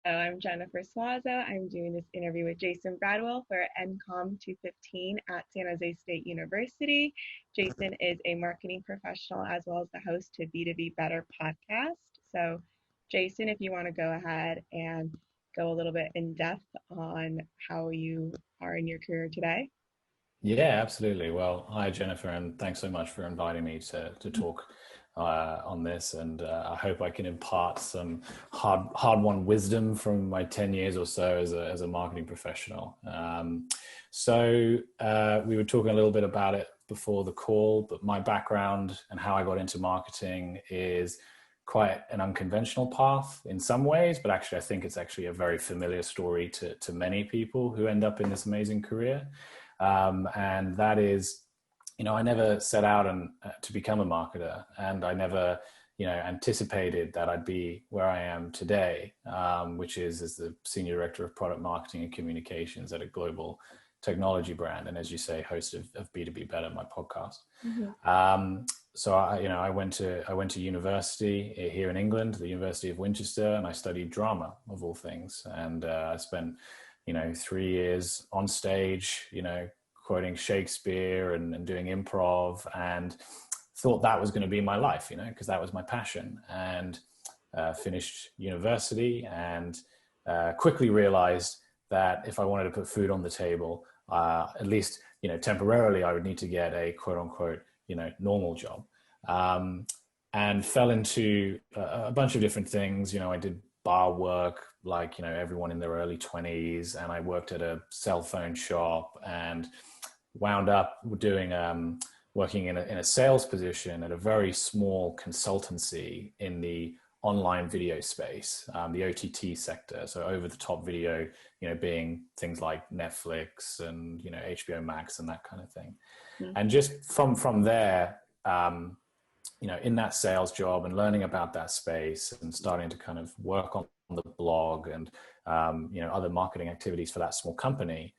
I'm Jennifer Zuazo. I'm doing this interview with Jason Bradwell for NCOM 215 at San Jose State University. Jason is a marketing professional as well as the host to B2B Better podcast. So, Jason, if you want to go ahead and go a little bit in depth on how you are in your career today. Yeah, absolutely. Well, hi Jennifer, and thanks so much for inviting me to talk on this. And I hope I can impart some hard-won wisdom from my 10 years or so as a marketing professional. We were talking a little bit about it before the call, but my background and how I got into marketing is quite an unconventional path in some ways, but actually I think it's actually a very familiar story to many people who end up in this amazing career. And that is, I never set out to become a marketer, and I never, anticipated that I'd be where I am today, which is as the Senior Director of Product Marketing and Communications at a global technology brand. And as you say, host of B2B Better, my podcast. Mm-hmm. I went to university here in England, the University of Winchester, and I studied drama of all things. And I spent 3 years on stage, quoting Shakespeare and doing improv, and thought that was going to be my life, because that was my passion. And finished university and quickly realized that if I wanted to put food on the table, at least, temporarily, I would need to get a quote unquote, normal job. And fell into a bunch of different things. I did bar work, like, everyone in their early 20s. And I worked at a cell phone shop and wound up doing, working in a sales position at a very small consultancy in the online video space, the OTT sector. So over the top video, being things like Netflix and, HBO Max and that kind of thing. Mm-hmm. And just from there, in that sales job and learning about that space and starting to kind of work on the blog and, other marketing activities for that small company,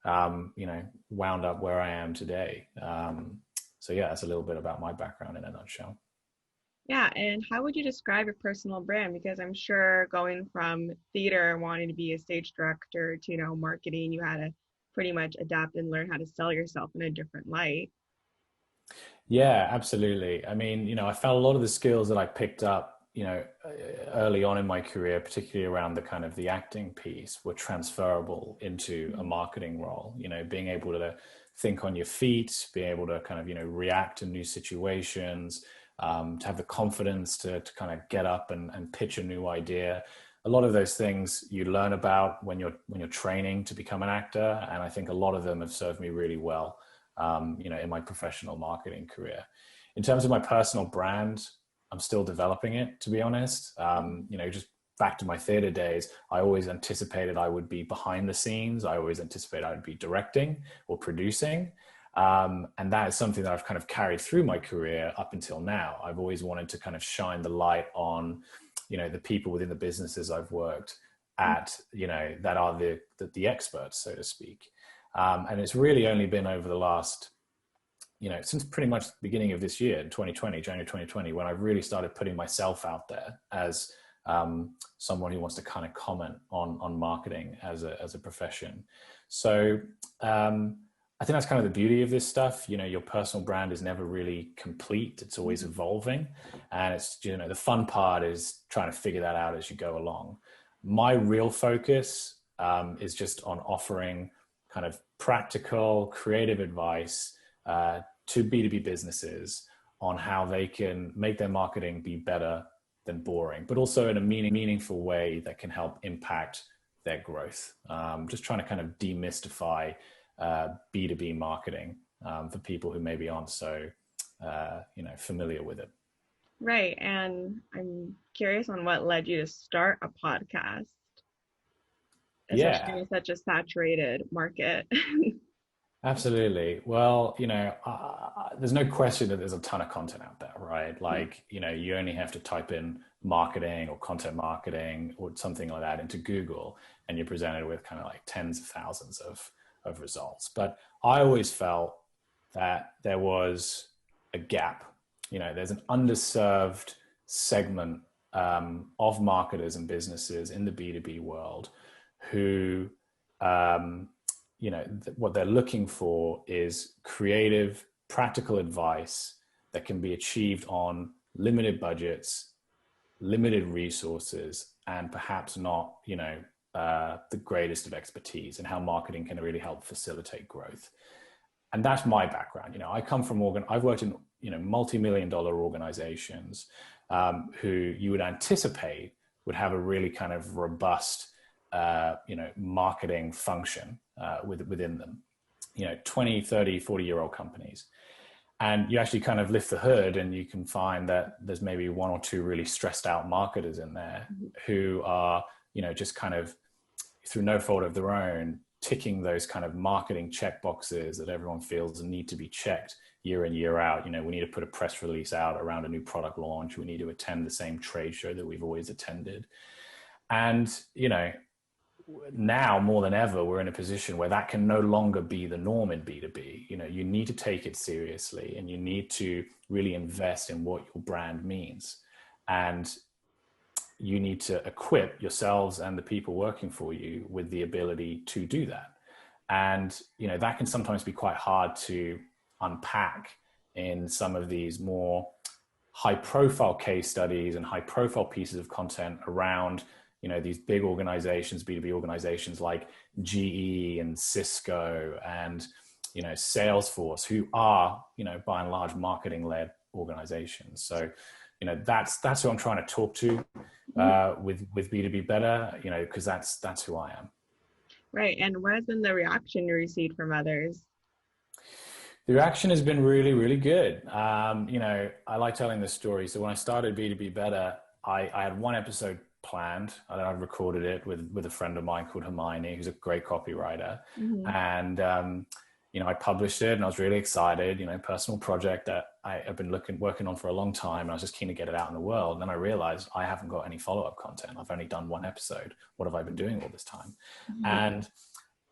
wound up where I am today. So yeah, that's a little bit about my background in a nutshell. Yeah, and how would you describe your personal brand? Because I'm sure going from theater and wanting to be a stage director to, marketing, you had to pretty much adapt and learn how to sell yourself in a different light. Yeah, absolutely. I mean, I felt a lot of the skills that I picked up, early on in my career, particularly around the kind of the acting piece, were transferable into a marketing role. Being able to think on your feet, being able to kind of, react to new situations, to have the confidence to kind of get up and pitch a new idea. A lot of those things you learn about when you're training to become an actor, and I think a lot of them have served me really well, in my professional marketing career. In terms of my personal brand, I'm still developing it, to be honest. Just back to my theater days, I always anticipated I would be behind the scenes. I always anticipated I would be directing or producing. And that is something that I've kind of carried through my career up until now. I've always wanted to kind of shine the light on, the people within the businesses I've worked at, that are the experts, so to speak. And it's really only been over the last, since pretty much the beginning of this year, January 2020, when I really started putting myself out there as someone who wants to kind of comment on marketing as a profession. So I think that's kind of the beauty of this stuff. Your personal brand is never really complete. It's always evolving. And it's, the fun part is trying to figure that out as you go along. My real focus is just on offering kind of practical, creative advice to B2B businesses on how they can make their marketing be better than boring, but also in a meaningful way that can help impact their growth. Just trying to kind of demystify B2B marketing for people who maybe aren't so, familiar with it. Right. And I'm curious on what led you to start a podcast, especially in such a saturated market. Absolutely. Well, there's no question that there's a ton of content out there, right? Like, you only have to type in marketing or content marketing or something like that into Google, and you're presented with kind of like tens of thousands of results. But I always felt that there was a gap. There's an underserved segment of marketers and businesses in the B2B world who, what they're looking for is creative, practical advice that can be achieved on limited budgets, limited resources, and perhaps not, the greatest of expertise, and how marketing can really help facilitate growth. And that's my background. I come from I've worked in, multi-million-dollar organizations who you would anticipate would have a really kind of robust, marketing function within them, 20, 30, 40-year-old companies. And you actually kind of lift the hood and you can find that there's maybe one or two really stressed out marketers in there who are, just kind of through no fault of their own, ticking those kind of marketing check boxes that everyone feels need to be checked year in, year out. We need to put a press release out around a new product launch. We need to attend the same trade show that we've always attended. And, now more than ever, we're in a position where that can no longer be the norm in B2B. You need to take it seriously and you need to really invest in what your brand means. And you need to equip yourselves and the people working for you with the ability to do that. And, that can sometimes be quite hard to unpack in some of these more high profile case studies and high profile pieces of content around, these big organizations, B2B organizations like GE and Cisco and, Salesforce, who are, by and large marketing led organizations. So, that's who I'm trying to talk to with B2B Better, because that's who I am. Right. And what has been the reaction you received from others? The reaction has been really, really good. I like telling this story. So when I started B2B Better, I had one episode planned, and I recorded it with a friend of mine called Hermione, who's a great copywriter. And, I published it and I was really excited, personal project that I've been working on for a long time. And I was just keen to get it out in the world. And then I realized I haven't got any follow-up content. I've only done one episode. What have I been doing all this time? And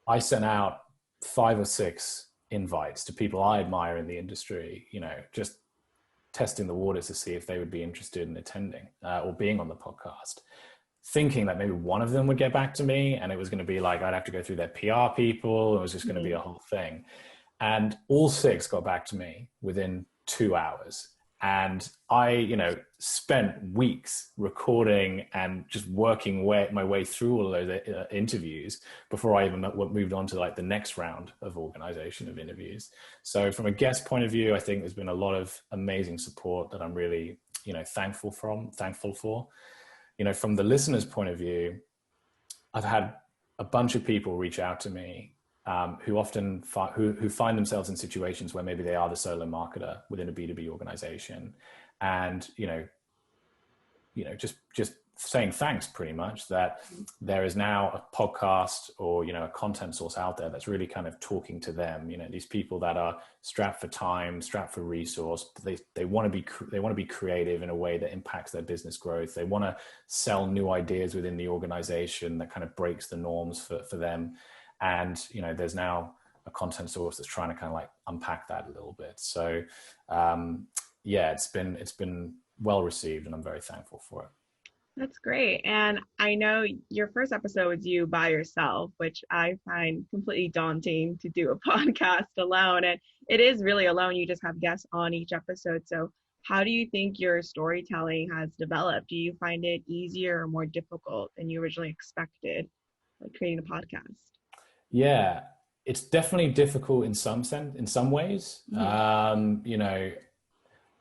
I sent out 5 or 6 invites to people I admire in the industry, just testing the waters to see if they would be interested in attending or being on the podcast, thinking that maybe one of them would get back to me and it was going to be like, I'd have to go through their PR people. It was just going to be a whole thing. And all 6 got back to me within 2 hours. And I, spent weeks recording and just working my way through all of those interviews before I even moved on to like the next round of organization of interviews. So from a guest point of view, I think there's been a lot of amazing support that I'm really, thankful for. From the listener's point of view, I've had a bunch of people reach out to me who often who find themselves in situations where maybe they are the solo marketer within a B2B organization, and just saying thanks pretty much that there is now a podcast or a content source out there that's really kind of talking to them. These people that are strapped for time, strapped for resource. They want to be creative in a way that impacts their business growth. They want to sell new ideas within the organization that kind of breaks the norms for them. And, there's now a content source that's trying to kind of like unpack that a little bit. So, it's been well received and I'm very thankful for it. That's great. And I know your first episode was you by yourself, which I find completely daunting to do a podcast alone. And it is really alone. You just have guests on each episode. So how do you think your storytelling has developed? Do you find it easier or more difficult than you originally expected, like creating a podcast? Yeah, it's definitely difficult in some ways.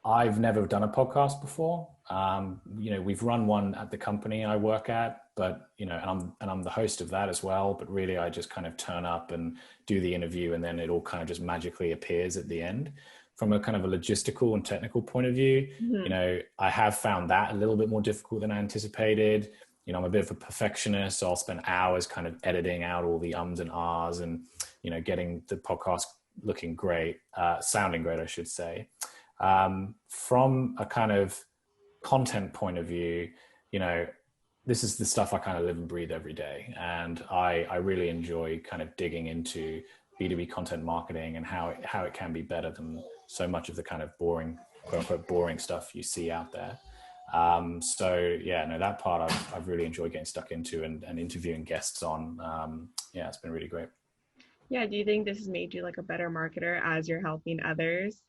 I've never done a podcast before. We've run one at the company I work at, but and I'm the host of that as well. But really, I just kind of turn up and do the interview, and then it all kind of just magically appears at the end. From a kind of a logistical and technical point of view, I have found that a little bit more difficult than I anticipated. I'm a bit of a perfectionist, so I'll spend hours kind of editing out all the ums and ahs and, getting the podcast looking great, sounding great, I should say. From a kind of content point of view, this is the stuff I kind of live and breathe every day. And I really enjoy kind of digging into B2B content marketing and how it can be better than so much of the kind of boring, quote unquote, boring stuff you see out there. So yeah, no, that part I've really enjoyed getting stuck into and interviewing guests on. Yeah, it's been really great. Yeah, do you think this has made you like a better marketer as you're helping others?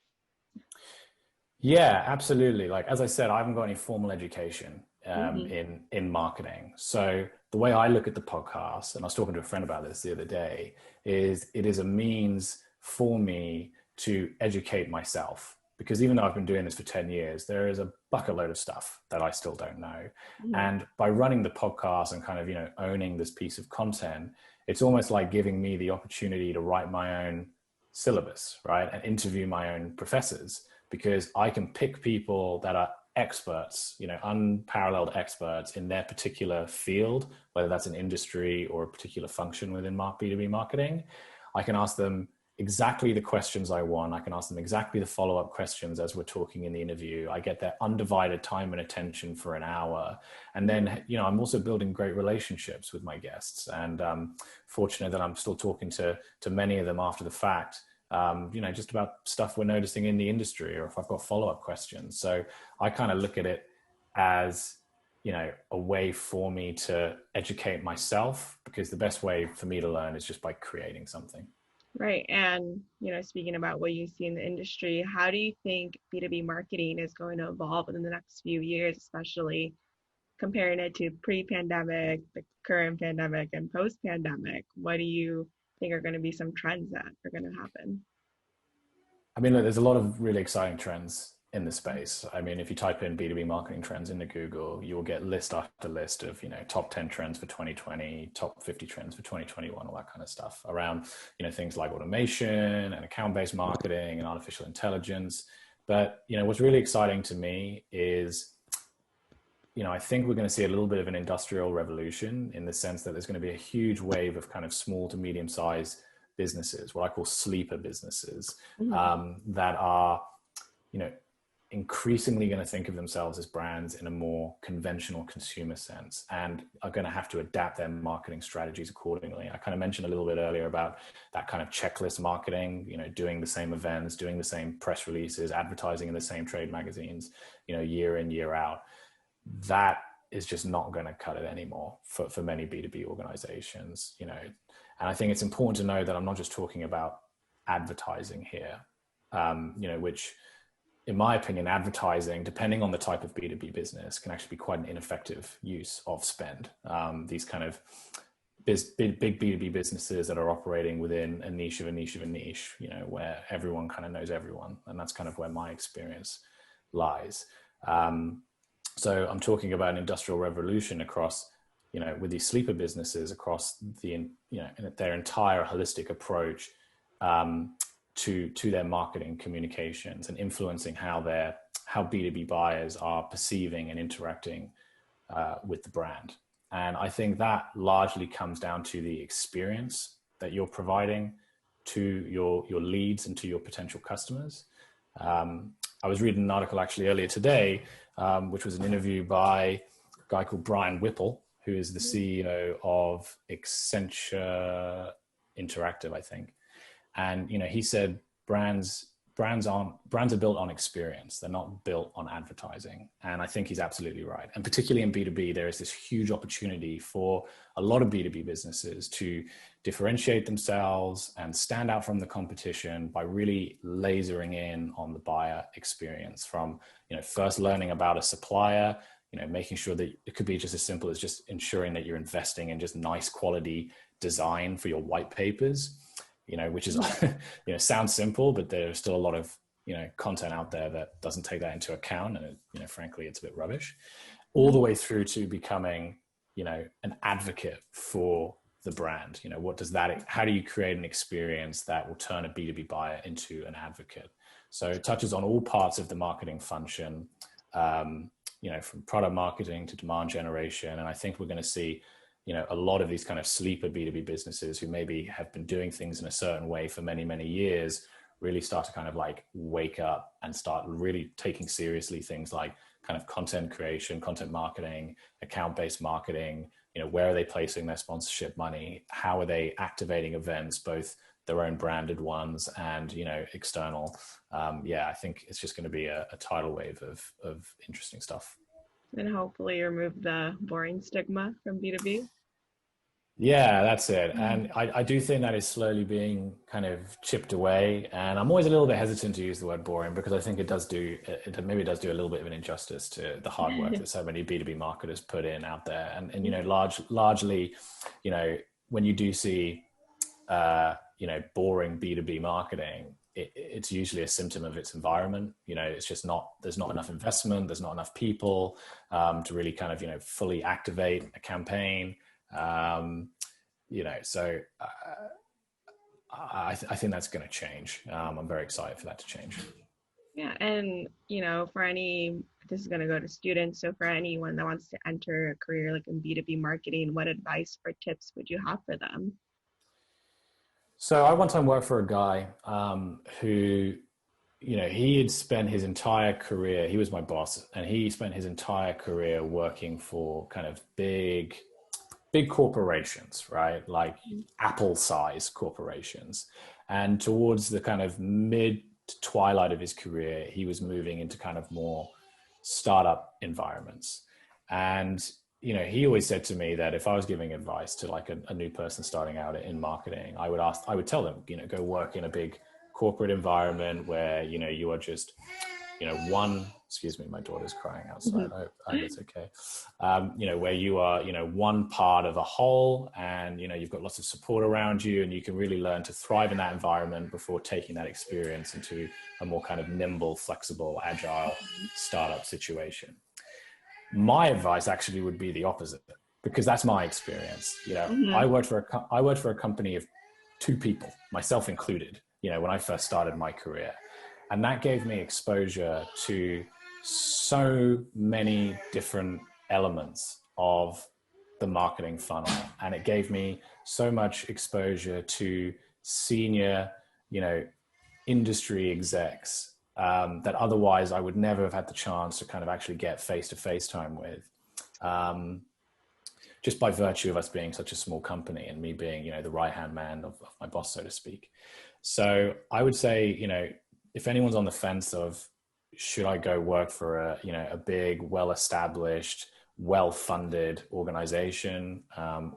Yeah, absolutely. Like as I said, I haven't got any formal education Hmm. in marketing. So the way I look at the podcast, and I was talking to a friend about this the other day, is it is a means for me to educate myself. Because even though I've been doing this for 10 years, there is a bucket load of stuff that I still don't know. Hmm. And by running the podcast and kind of, owning this piece of content, it's almost like giving me the opportunity to write my own syllabus, right? And interview my own professors, because I can pick people that are experts, unparalleled experts in their particular field, whether that's an industry or a particular function within B2B marketing. I can ask them exactly the questions I want. I can ask them exactly the follow-up questions as we're talking in the interview. I get their undivided time and attention for an hour. And then, I'm also building great relationships with my guests, and fortunate that I'm still talking to many of them after the fact, just about stuff we're noticing in the industry, or if I've got follow-up questions. So I kind of look at it as, a way for me to educate myself, because the best way for me to learn is just by creating something. Right. And, speaking about what you see in the industry, how do you think B2B marketing is going to evolve in the next few years, especially comparing it to pre-pandemic, the current pandemic, and post-pandemic? What do you think are going to be some trends that are going to happen? I mean, look, there's a lot of really exciting trends in the space. I mean, if you type in B2B marketing trends into Google, you will get list after list of, top 10 trends for 2020, top 50 trends for 2021, all that kind of stuff around, things like automation and account-based marketing and artificial intelligence. But, what's really exciting to me is, I think we're going to see a little bit of an industrial revolution, in the sense that there's going to be a huge wave of kind of small to medium sized businesses, what I call sleeper businesses, Mhm. that are, you know, increasingly going to think of themselves as brands in a more conventional consumer sense, and are going to have to adapt their marketing strategies accordingly. I kind of mentioned a little bit earlier about that kind of checklist marketing, doing the same events, doing the same press releases, advertising in the same trade magazines, year in, year out. That is just not going to cut it anymore for many B2B organizations, and I think it's important to know that I'm not just talking about advertising here, which, in my opinion, advertising, depending on the type of B2B business, can actually be quite an ineffective use of spend. These kind of big B2B businesses that are operating within a niche of a niche of a niche, where everyone kind of knows everyone. And that's kind of where my experience lies. So I'm talking about an industrial revolution across, with these sleeper businesses across their entire holistic approach, to their marketing communications, and influencing how B2B buyers are perceiving and interacting with the brand. And I think that largely comes down to the experience that you're providing to your leads and to your potential customers. I was reading an article actually earlier today, which was an interview by a guy called Brian Whipple, who is the CEO of Accenture Interactive, I think. And he said brands are built on experience. They're not built on advertising. And I think he's absolutely right. And particularly in B2B, there is this huge opportunity for a lot of B2B businesses to differentiate themselves and stand out from the competition by really lasering in on the buyer experience, from, first learning about a supplier, making sure that it could be just as simple as just ensuring that you're investing in just nice quality design for your white papers, which is, sounds simple, but there's still a lot of, content out there that doesn't take that into account. And, frankly, it's a bit rubbish, all the way through to becoming, an advocate for the brand. How do you create an experience that will turn a B2B buyer into an advocate? So it touches on all parts of the marketing function, from product marketing to demand generation. And I think we're going to see, a lot of these kind of sleeper B2B businesses who maybe have been doing things in a certain way for many, many years, really start to kind of like wake up and start really taking seriously things like kind of content creation, content marketing, account-based marketing. Where are they placing their sponsorship money? How are they activating events, both their own branded ones and, external? I think it's just going to be a tidal wave of interesting stuff. And hopefully remove the boring stigma from B2B. Yeah, that's it. Mm. And I do think that is slowly being kind of chipped away. And I'm always a little bit hesitant to use the word boring because I think it does do, maybe it does do a little bit of an injustice to the hard work that so many B2B marketers put in out there. And you know, largely, you know, when you do see, you know, boring B2B marketing, it's usually a symptom of its environment. You know, it's just not, there's not enough investment, there's not enough people to really kind of, you know, fully activate a campaign. You know, so I think that's going to change. I'm very excited for that to change. Yeah, and for any, this is going to go to students. So for anyone that wants to enter a career like in B2B marketing, what advice or tips would you have for them? So I one time worked for a guy who, you know, he had spent his entire career, he was my boss, and he spent his entire career working for kind of big corporations, right? Like Apple size corporations. And towards the kind of mid to twilight of his career, he was moving into kind of more startup environments. And, you know, he always said to me that if I was giving advice to like a new person starting out in marketing, I would tell them, you know, go work in a big corporate environment where, you know, you are just, you know, excuse me, my daughter's crying outside. I hope it's okay. You know, where you are, you know, one part of a whole, and, you know, you've got lots of support around you, and you can really learn to thrive in that environment before taking that experience into a more kind of nimble, flexible, agile startup situation. My advice actually would be the opposite, because that's my experience. You know, Mm-hmm. I worked for a company of two people, myself included, you know, when I first started my career. And that gave me exposure to so many different elements of the marketing funnel. And it gave me so much exposure to senior, you know, industry execs that otherwise I would never have had the chance to kind of actually get face-to-face time with. Just by virtue of us being such a small company and me being, you know, the right-hand man of my boss, so to speak. So I would say, you know, if anyone's on the fence of should I go work for a, you know, a big, well-established, well-funded organization,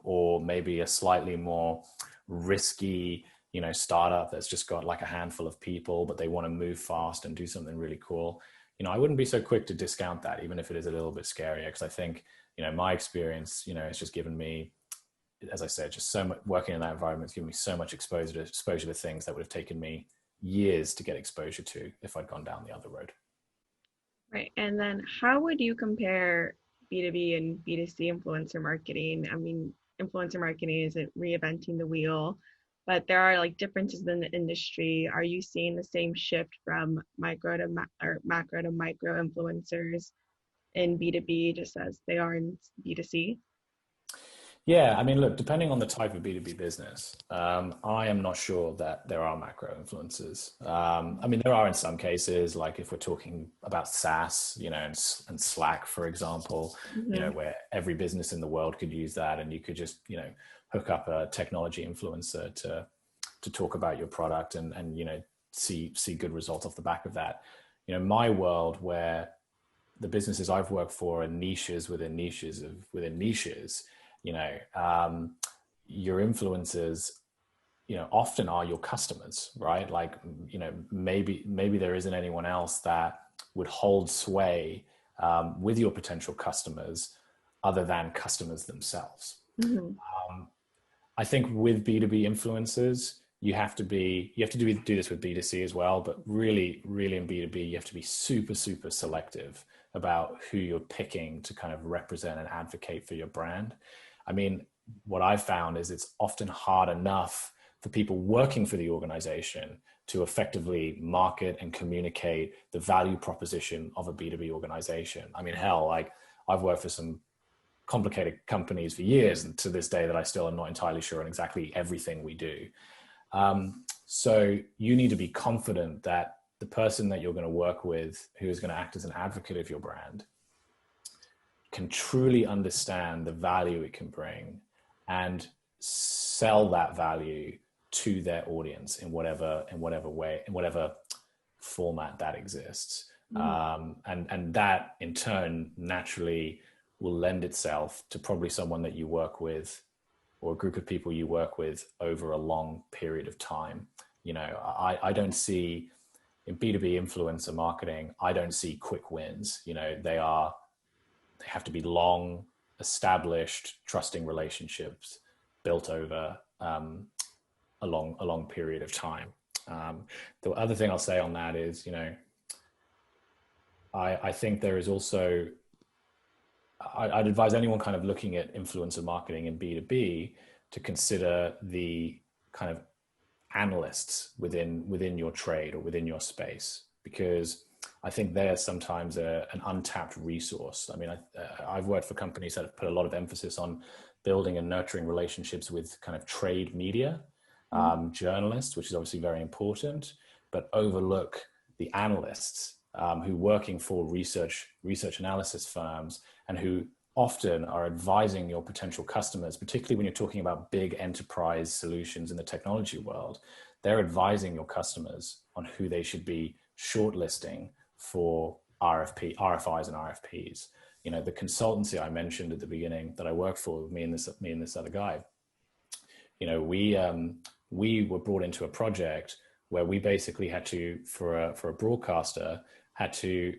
or maybe a slightly more risky, you know, startup that's just got like a handful of people, but they want to move fast and do something really cool, you know, I wouldn't be so quick to discount that, even if it is a little bit scarier, because I think, you know, my experience, you know, it's just given me, as I said, just so much working in that environment, it's given me so much exposure to things that would have taken me years to get exposure to if I'd gone down the other road. Right. And then how would you compare B2B and B2C influencer marketing? I mean, influencer marketing isn't reinventing the wheel, but there are like differences in the industry. Are you seeing the same shift from micro to or macro to micro influencers in B2B just as they are in B2C? Yeah, I mean, look, depending on the type of B2B business, I am not sure that there are macro influencers. I mean, there are in some cases, like if we're talking about SaaS, you know, and Slack, for example, you know, Mm-hmm. where every business in the world could use that, and you could just, you know, hook up a technology influencer to talk about your product and you know, see good results off the back of that. You know, my world where the businesses I've worked for are niches within niches within niches, you know, your influencers, you know, often are your customers, right? Like, you know, maybe there isn't anyone else that would hold sway with your potential customers other than customers themselves. Mm-hmm. I think with B2B influencers, you have to do this with B2C as well, but really in B2B, you have to be super selective about who you're picking to kind of represent and advocate for your brand. I mean, what I've found is it's often hard enough for people working for the organization to effectively market and communicate the value proposition of a B2B organization. I mean, hell, like I've worked for some complicated companies for years, and to this day that I still am not entirely sure on exactly everything we do. So you need to be confident that the person that you're going to work with, who is going to act as an advocate of your brand, can truly understand the value it can bring and sell that value to their audience in whatever way, in whatever format that exists. And that in turn naturally will lend itself to probably someone that you work with or a group of people you work with over a long period of time. You know, I don't see in B2B influencer marketing, I don't see quick wins. You know, they have to be long, established, trusting relationships built over a long period of time. The other thing I'll say on that is, you know, I think there is also, I'd advise anyone kind of looking at influencer marketing in B2B to consider the kind of analysts within your trade or within your space, because I think they're sometimes an untapped resource. I mean, I've worked for companies that have put a lot of emphasis on building and nurturing relationships with kind of trade media, journalists, which is obviously very important, but overlook the analysts who working for research analysis firms and who often are advising your potential customers, particularly when you're talking about big enterprise solutions in the technology world. They're advising your customers on who they should be shortlisting for RFIs and RFPs. You know, the consultancy I mentioned at the beginning that I work for, me and this other guy, you know, we were brought into a project where we basically had to, for a broadcaster, had to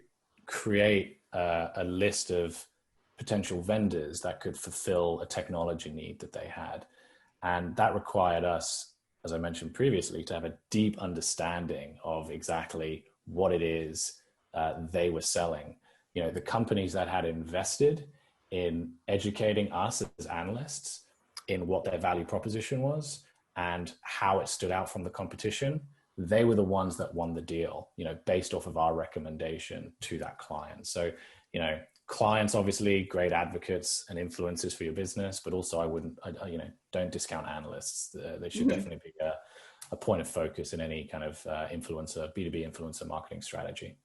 create a list of potential vendors that could fulfill a technology need that they had. And that required us, as I mentioned previously, to have a deep understanding of exactly what it is they were selling. You know, the companies that had invested in educating us as analysts in what their value proposition was and how it stood out from the competition, they were the ones that won the deal, you know, based off of our recommendation to that client. So, you know, clients, obviously great advocates and influencers for your business, but also I don't discount analysts. They should definitely be a point of focus in any kind of B2B influencer marketing strategy.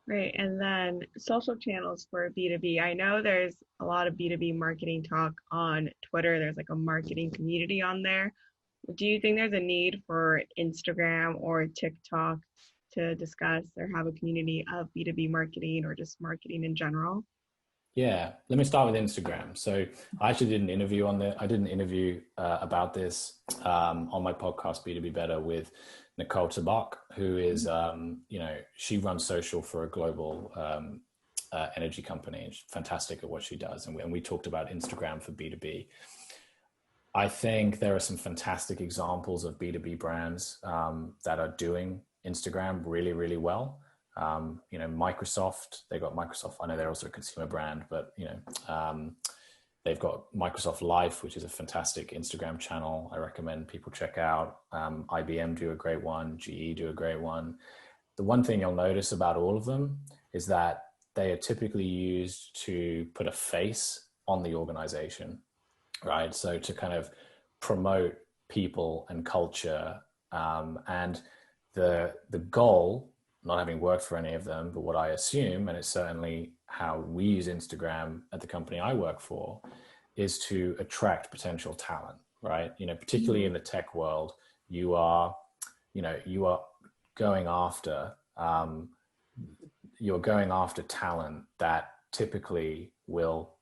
Right. And then social channels for B2B. I know there's a lot of B2B marketing talk on Twitter. There's like a marketing community on there. Do you think there's a need for Instagram or TikTok to discuss or have a community of B2B marketing or just marketing in general? Yeah, let me start with Instagram. So I actually did an interview about this on my podcast, B2B Better, with Nicole Tabak, who is, she runs social for a global energy company. She's fantastic at what she does. And we talked about Instagram for B2B. I think there are some fantastic examples of B2B brands that are doing Instagram really, really well. Microsoft, they got Microsoft. I know they're also a consumer brand, but they've got Microsoft Life, which is a fantastic Instagram channel. I recommend people check out. IBM do a great one. GE do a great one. The one thing you'll notice about all of them is that they are typically used to put a face on the organization, right? So to kind of promote people and culture, and the goal, not having worked for any of them, but what I assume, and it's certainly how we use Instagram at the company I work for, is to attract potential talent, right? You know, particularly in the tech world, you are going after talent that typically will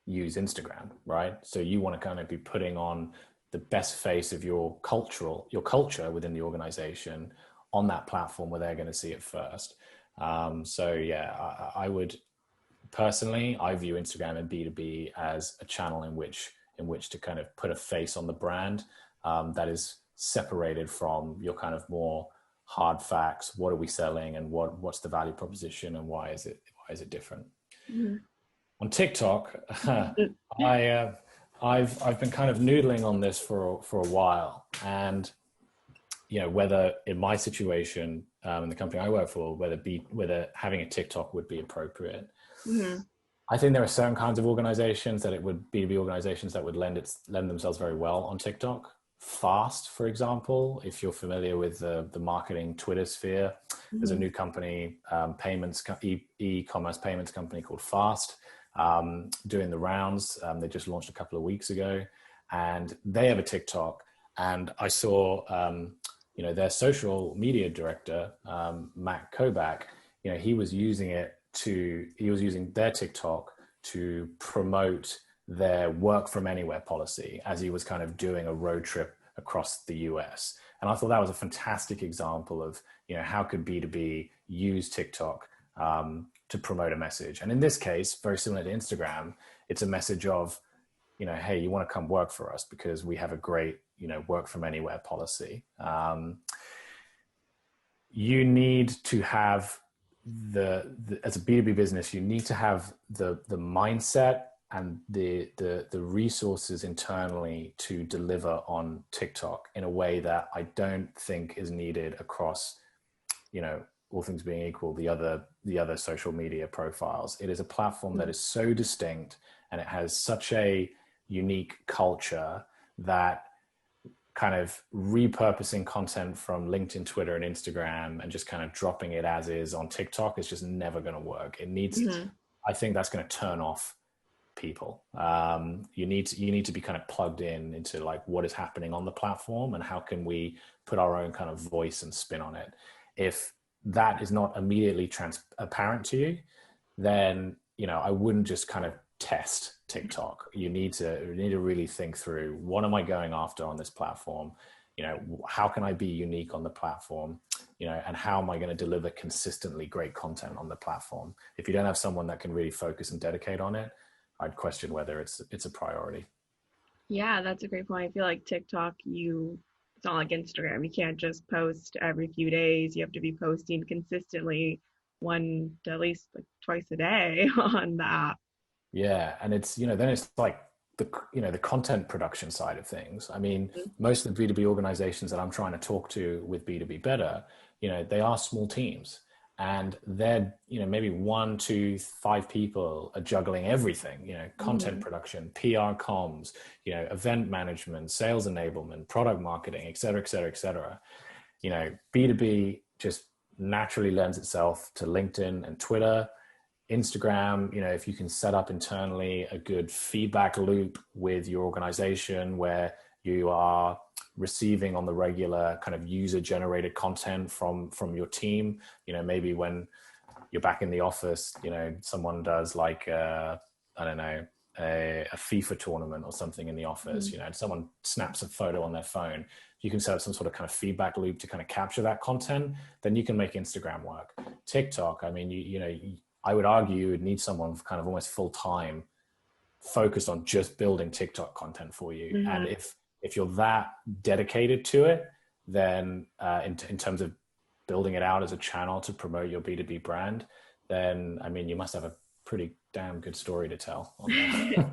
use Instagram, right? So you want to kind of be putting on the best face of your culture within the organization on that platform where they're going to see it first. I would personally, I view Instagram and B2B as a channel in which to kind of put a face on the brand that is separated from your kind of more hard facts. What are we selling, and what's the value proposition, and why is it different? Mm-hmm. On TikTok, I've been kind of noodling on this for a while, and you know, whether in my situation in the company I work for, whether having a TikTok would be appropriate. Mm-hmm. I think there are certain kinds of organizations B2B organizations that would lend themselves very well on TikTok. Fast, for example, if you're familiar with the marketing Twitter sphere, mm-hmm. There's a new company, e-commerce payments company called Fast, doing the rounds. They just launched a couple of weeks ago, and they have a TikTok. And I saw their social media director, Matt Kobach, he was using their TikTok to promote their work from anywhere policy as he was kind of doing a road trip across the US. And I thought that was a fantastic example of, how could B2B use TikTok to promote a message. And in this case, very similar to Instagram, it's a message of, hey, you want to come work for us because we have a great, work from anywhere policy. You need to have as a B2B business, you need to have the mindset and the resources internally to deliver on TikTok in a way that I don't think is needed across, all things being equal, the other social media profiles. It is a platform that is so distinct and it has such a unique culture that kind of repurposing content from LinkedIn, Twitter, and Instagram and just kind of dropping it as is on TikTok is just never going to work. It needs, I think that's going to turn off people. You need to be kind of plugged into like what is happening on the platform and how can we put our own kind of voice and spin on it. If that is not immediately apparent to you, then, I wouldn't just kind of test TikTok. You need to really think through, what am I going after on this platform? How can I be unique on the platform? And how am I going to deliver consistently great content on the platform? If you don't have someone that can really focus and dedicate on it, I'd question whether it's a priority. Yeah, that's a great point. I feel like TikTok, it's not like Instagram. You can't just post every few days. You have to be posting consistently one to at least like twice a day on the app. Yeah. And it's, then it's like the content production side of things. I mean, most of the B2B organizations that I'm trying to talk to with B2B Better, they are small teams and they're, maybe 1, 2, 5 people are juggling everything, content production, PR comms, event management, sales enablement, product marketing, et cetera, et cetera, et cetera. B2B just naturally lends itself to LinkedIn and Twitter. Instagram, if you can set up internally a good feedback loop with your organization where you are receiving on the regular kind of user generated content from your team, maybe when you're back in the office, someone does like, I don't know, a FIFA tournament or something in the office, and someone snaps a photo on their phone, you can set up some sort of kind of feedback loop to kind of capture that content, then you can make Instagram work. TikTok, I mean, I would argue you would need someone kind of almost full time focused on just building TikTok content for you. And if you're that dedicated to it, then in terms of building it out as a channel to promote your B2B brand, then, I mean, you must have a pretty damn good story to tell on that.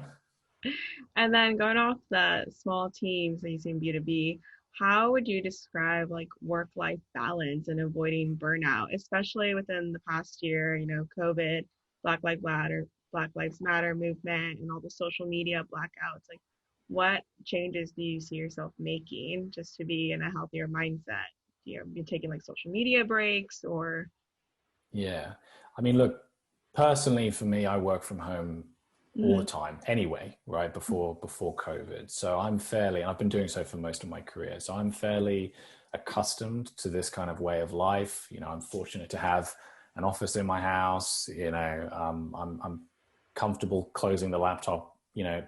And then going off the small teams that you see in B2B, how would you describe like work-life balance and avoiding burnout, especially within the past year, COVID, Black Lives Matter movement, and all the social media blackouts? Like, what changes do you see yourself making just to be in a healthier mindset? You're taking like social media breaks or? Yeah. I mean, look, personally for me, I work from home all the time anyway, right? Before COVID. So I've been doing so for most of my career. So I'm fairly accustomed to this kind of way of life. I'm fortunate to have an office in my house. I'm comfortable closing the laptop,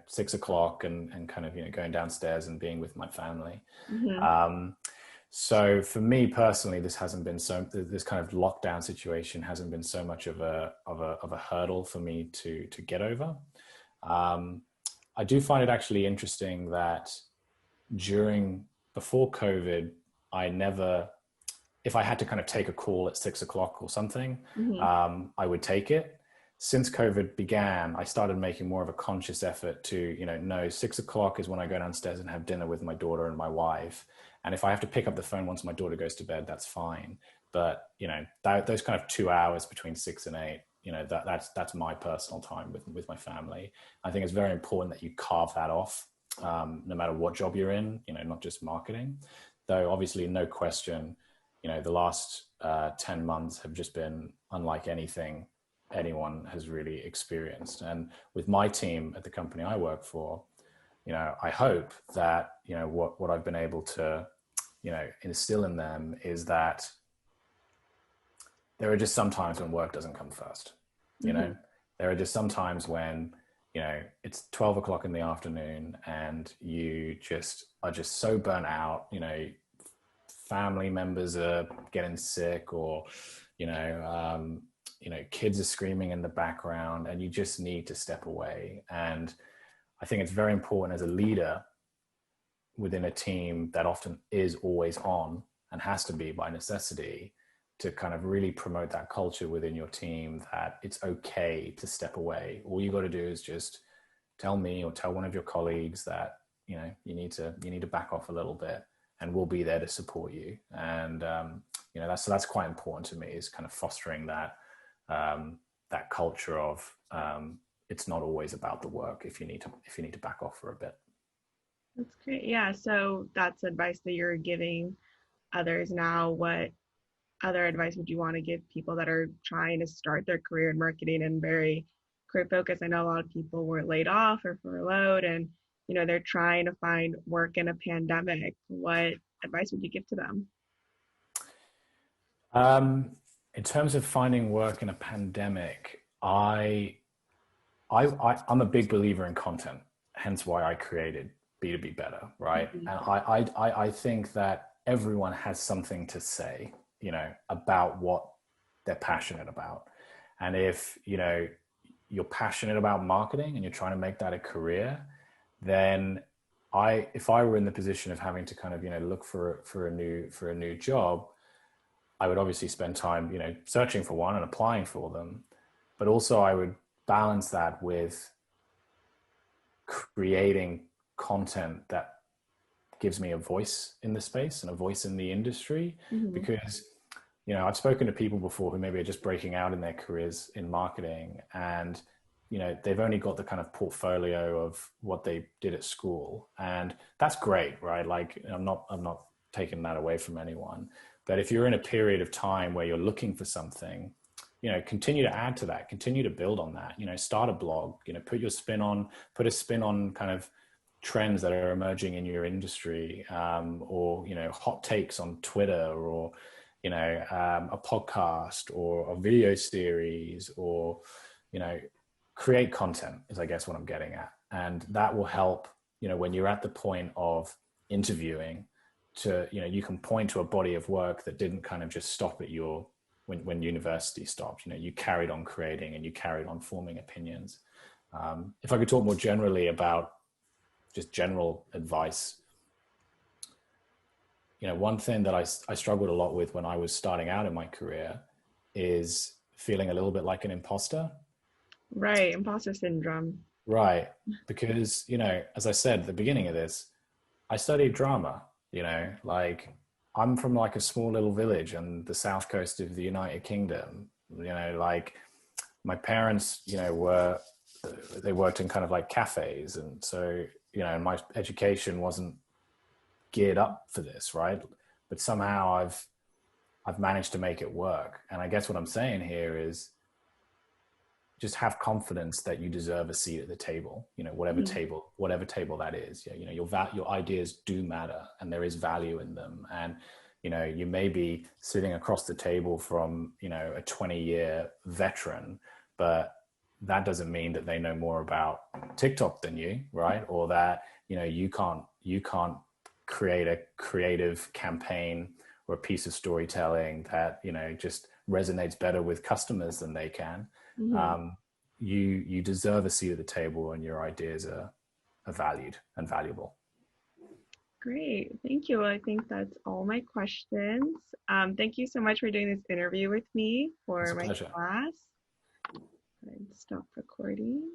6 o'clock and kind of, going downstairs and being with my family. So for me personally, this kind of lockdown situation hasn't been so much of a hurdle for me to get over. I do find it actually interesting that before COVID, if I had to kind of take a call at 6 o'clock or something, I would take it. Since COVID began, I started making more of a conscious effort to, no, 6 o'clock is when I go downstairs and have dinner with my daughter and my wife. And if I have to pick up the phone once my daughter goes to bed, that's fine. But, those kind of 2 hours between 6 and 8, that's my personal time with my family. I think it's very important that you carve that off, no matter what job you're in, not just marketing. Though obviously, no question, the last 10 months have just been unlike anything anyone has really experienced. And with my team at the company I work for, I hope that, what I've been able to, instill in them is that there are just some times when work doesn't come first. There are just some times when, it's 12 o'clock in the afternoon and you are just so burnt out, family members are getting sick, or, kids are screaming in the background, and you just need to step away. And I think it's very important as a leader within a team that often is always on and has to be by necessity, to kind of really promote that culture within your team that it's okay to step away. All you got to do is just tell me or tell one of your colleagues that, you need to back off a little bit, and we'll be there to support you. And, that's quite important to me, is kind of fostering that, that culture of, it's not always about the work if you need to back off for a bit. That's great. Yeah. So that's advice that you're giving others now. What other advice would you want to give people that are trying to start their career in marketing and very career focused? I know a lot of people were laid off or furloughed, and they're trying to find work in a pandemic. What advice would you give to them? In terms of finding work in a pandemic, I'm a big believer in content, hence why I created B2B Better, right? Mm-hmm. And I think that everyone has something to say, about what they're passionate about. And if, you're passionate about marketing and you're trying to make that a career, then if I were in the position of having to kind of, look for a new job, I would obviously spend time, searching for one and applying for them. But also I would balance that with creating content that gives me a voice in the space and a voice in the industry. Mm-hmm. Because, I've spoken to people before who maybe are just breaking out in their careers in marketing, and, they've only got the kind of portfolio of what they did at school. And that's great, right? Like, I'm not taking that away from anyone. But if you're in a period of time where you're looking for something, continue to add to that, continue to build on that, start a blog, put a spin on kind of trends that are emerging in your industry, or, hot takes on Twitter, or, a podcast or a video series, or, create content is, I guess, what I'm getting at. And that will help, when you're at the point of interviewing, to, you can point to a body of work that didn't kind of just stop at when university stopped. You carried on creating and you carried on forming opinions. If I could talk more generally about just general advice, one thing that I struggled a lot with when I was starting out in my career is feeling a little bit like an imposter. Right. Imposter syndrome. Right. Because, as I said at the beginning of this, I studied drama, like I'm from like a small little village on the south coast of the United Kingdom, like my parents, they worked in kind of like cafes. And so, my education wasn't geared up for this, right? But somehow I've managed to make it work. And I guess what I'm saying here is just have confidence that you deserve a seat at the table, whatever table that is. Your ideas do matter, and there is value in them. And, you may be sitting across the table from, a 20-year veteran, but that doesn't mean that they know more about TikTok than you, right? Or that, you can't create a creative campaign or a piece of storytelling that, just resonates better with customers than they can. Mm-hmm. You deserve a seat at the table, and your ideas are valued and valuable. Great. Thank you. I think that's all my questions. Thank you so much for doing this interview with me for my class. Stop recording.